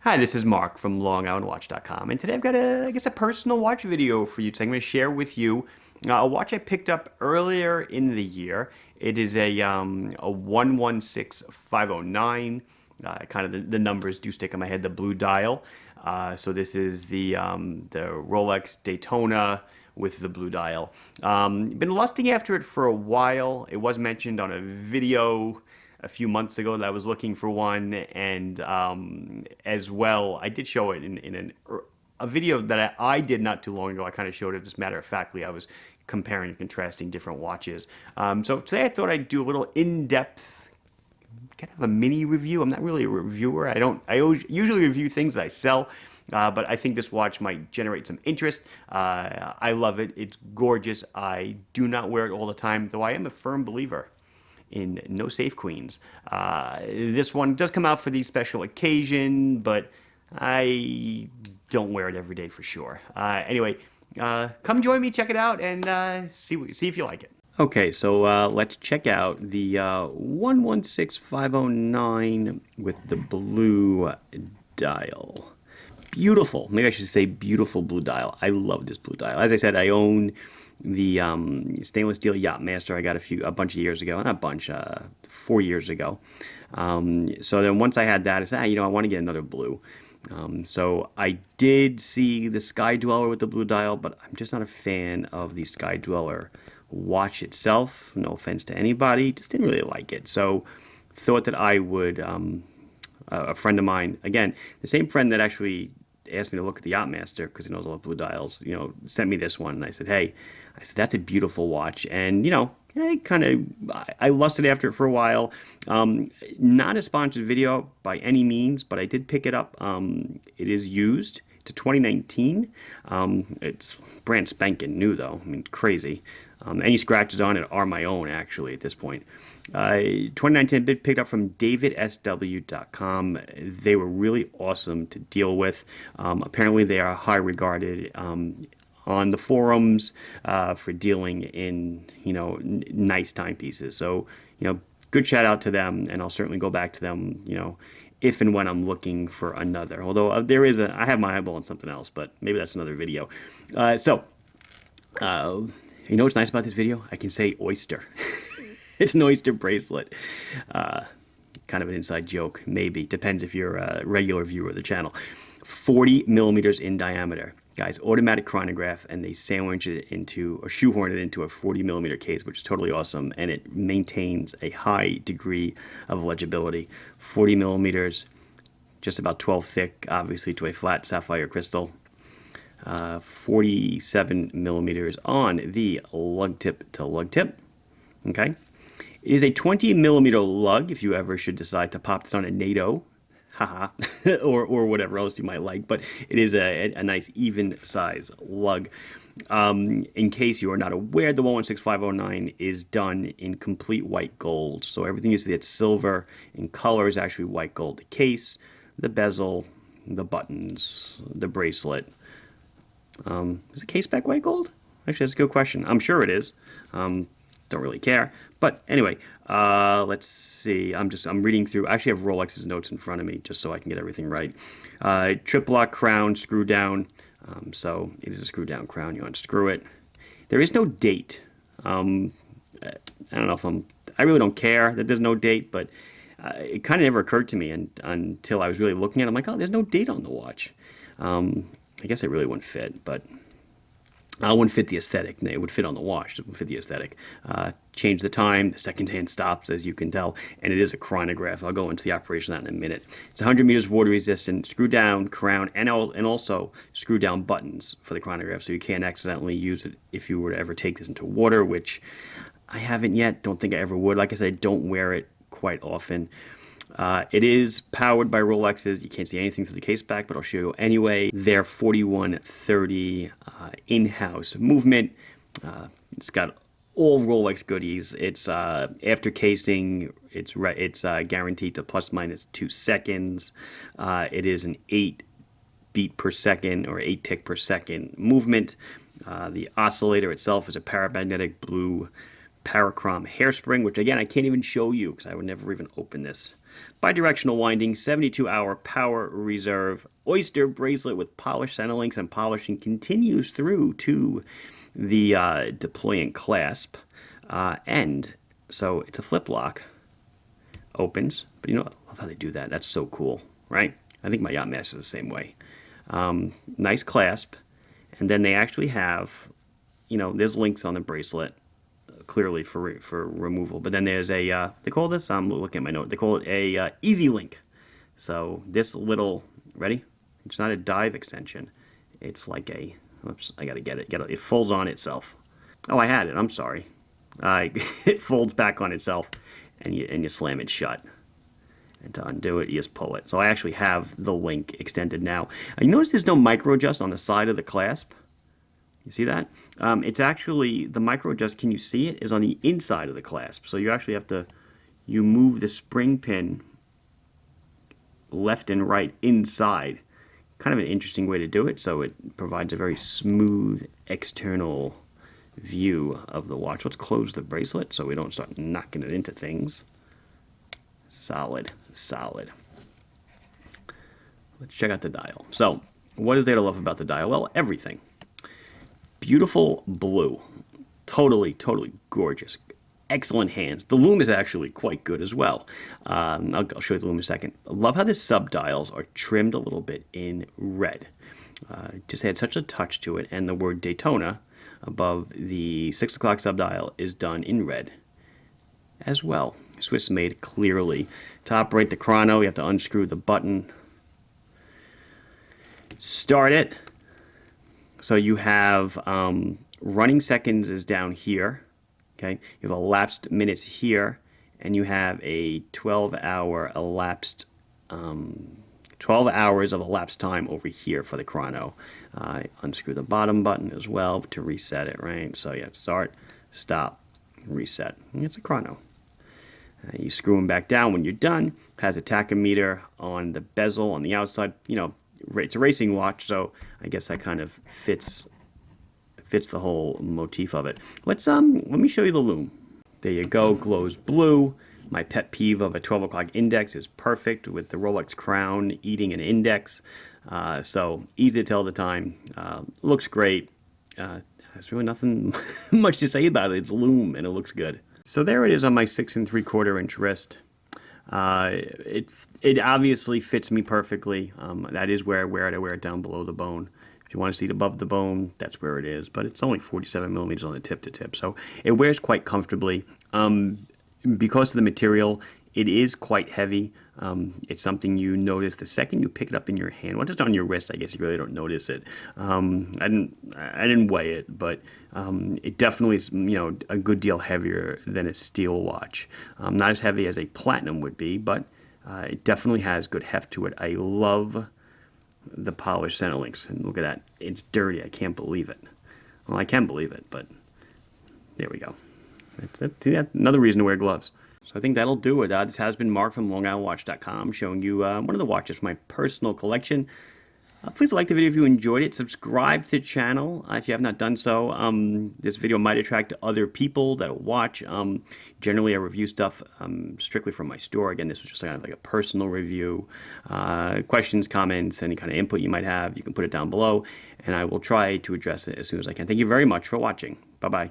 Hi, this is Mark from LongIslandWatch.com, and today I've got a personal watch video for you. So I'm going to share with you a watch I picked up earlier in the year. It is a 116509. Kind of the numbers do stick in my head. The blue dial. So this is the Rolex Daytona with the blue dial. Been lusting after it for a while. It was mentioned on a video a few months ago that I was looking for one, and as well, I did show it in a video that I did not too long ago. I kind of showed it just matter of factly. I was comparing and contrasting different watches. So today I thought I'd do a little in-depth kind of a mini review. I'm not really a reviewer. I always usually review things that I sell. But I think this watch might generate some interest. I love it. It's gorgeous. I do not wear it all the time, though I am a firm believer in no safe queens. This one does come out for the special occasion, but I don't wear it every day for sure. Anyway, come join me, check it out, and see if you like it. Okay, so let's check out the 116509 with the blue dial. Beautiful. Maybe I should say beautiful blue dial. I love this blue dial. As I said, I own the stainless steel Yachtmaster. I got a bunch of years ago. Not a bunch, 4 years ago. So then once I had that, I said, I want to get another blue. So I did see the Sky Dweller with the blue dial, but I'm just not a fan of the Sky Dweller watch itself. No offense to anybody, just didn't really like it. So thought that I would, a friend of mine, again, the same friend that actually asked me to look at the Yachtmaster because he knows all the blue dials, sent me this one. And I said, that's a beautiful watch. And, I lusted after it for a while. Not a sponsored video by any means, but I did pick it up. It is used. It's a 2019. It's brand spanking new, though. I mean, crazy. Any scratches on it are my own, actually, at this point. 2019 been picked up from davidsw.com. They were really awesome to deal with. Apparently, they are high regarded on the forums for dealing in, nice timepieces. So, good shout out to them, and I'll certainly go back to them, if and when I'm looking for another. Although I have my eyeball on something else, but maybe that's another video. You know what's nice about this video? I can say Oyster. It's an Oyster bracelet. Kind of an inside joke, maybe. Depends if you're a regular viewer of the channel. 40 millimeters in diameter. Guys, automatic chronograph, and they sandwich it into, or shoehorn it into a 40 millimeter case, which is totally awesome, and it maintains a high degree of legibility. 40 millimeters, just about 12 thick, obviously, to a flat sapphire crystal. 47 millimeters on the lug tip to lug tip. Okay. It is a 20 millimeter lug if you ever should decide to pop this on a NATO. Haha. or whatever else you might like. But it is a nice even size lug. In case you are not aware, the 116509 is done in complete white gold. So everything you see that's silver in color is actually white gold. The case, the bezel, the buttons, the bracelet. Is the case back white gold? Actually, that's a good question. I'm sure it is. Don't really care. But anyway, let's see. I'm reading through. I actually have Rolex's notes in front of me just so I can get everything right. Trip lock crown, screw down. So it is a screw down crown. You unscrew it. There is no date. I don't know if I really don't care that there's no date, but it kind of never occurred to me until I was really looking at it. I'm like, oh, there's no date on the watch. I guess it really wouldn't fit, but I wouldn't fit the aesthetic. It would fit on the watch. It wouldn't fit the aesthetic. Change the time. The second hand stops, as you can tell, and it is a chronograph. I'll go into the operation of that in a minute. It's 100 meters water resistant, screw down crown, and also screw down buttons for the chronograph, so you can't accidentally use it if you were to ever take this into water, which I haven't yet. Don't think I ever would. Like I said, I don't wear it quite often. It is powered by Rolexes. You can't see anything through the case back, but I'll show you anyway. Their 4130 in-house movement. It's got all Rolex goodies. It's after casing. It's guaranteed to plus minus 2 seconds. It is an 8 beat per second or 8 tick per second movement. The oscillator itself is a paramagnetic blue parachrom hairspring, which again I can't even show you because I would never even open this. Bidirectional winding, 72-hour power reserve, Oyster Bracelet with polished center links and polishing continues through to the deploy and clasp. And so it's a flip lock. Opens, but you know, I love how they do that. That's so cool, right? I think my Yachtmaster is the same way. Nice clasp. And then they actually have, you know, there's links on the bracelet, clearly for removal. But then there's a, they call this, I'm looking at my note, they call it a easy link. So this little, ready? It's not a dive extension. It's like a, oops, I gotta get it. It folds on itself. Oh, I had it, I'm sorry. It folds back on itself, and you slam it shut. And to undo it, you just pull it. So I actually have the link extended now. You notice there's no micro adjust on the side of the clasp? You see that? It's actually, the micro adjust, can you see it, is on the inside of the clasp. So you actually have to, you move the spring pin left and right inside. Kind of an interesting way to do it, so it provides a very smooth external view of the watch. Let's close the bracelet so we don't start knocking it into things. Solid, solid. Let's check out the dial. So, what is there to love about the dial? Well, everything. Beautiful blue. Totally, totally gorgeous. Excellent hands. The Loom is actually quite good as well. I'll show you the Loom in a second. I love how the sub-dials are trimmed a little bit in red. Just had such a touch to it, and the word Daytona above the 6 o'clock sub-dial is done in red as well. Swiss made clearly. Top right, the chrono, you have to unscrew the button. Start it. So you have running seconds is down here. Okay, you have elapsed minutes here, and you have a 12-hour elapsed 12 hours of elapsed time over here for the chrono. Unscrew the bottom button as well to reset it, right? So you have start, stop, reset. And it's a chrono. You screw them back down when you're done. Has a tachometer on the bezel on the outside. You know, it's a racing watch, so I guess that kind of fits the whole motif of it. Let me show you the Loom. There you go, glows blue. My pet peeve of a 12 o'clock index is perfect with the Rolex crown eating an index. So easy to tell the time. Looks great. There's really nothing much to say about it. It's Loom and it looks good. So there it is on my 6 3/4 inch wrist. It obviously fits me perfectly. That is where I wear it. I wear it down below the bone. If you want to see it above the bone, that's where it is. But it's only 47 millimeters on the tip to tip. So it wears quite comfortably. Because of the material, it is quite heavy. It's something you notice the second you pick it up in your hand. Once it's on your wrist, I guess you really don't notice it. I didn't weigh it, but it definitely is, you know, a good deal heavier than a steel watch. Not as heavy as a platinum would be, but it definitely has good heft to it. I love the polished center links, and look at that. It's dirty. I can't believe it. Well, I can believe it, but there we go. That's another reason to wear gloves. So I think that'll do it. This has been Mark from LongIslandWatch.com showing you one of the watches from my personal collection. Please like the video if you enjoyed it. Subscribe to the channel if you have not done so. This video might attract other people that watch. Generally, I review stuff strictly from my store. Again, this was just kind of like a personal review. Questions, comments, any kind of input you might have, you can put it down below, and I will try to address it as soon as I can. Thank you very much for watching. Bye-bye.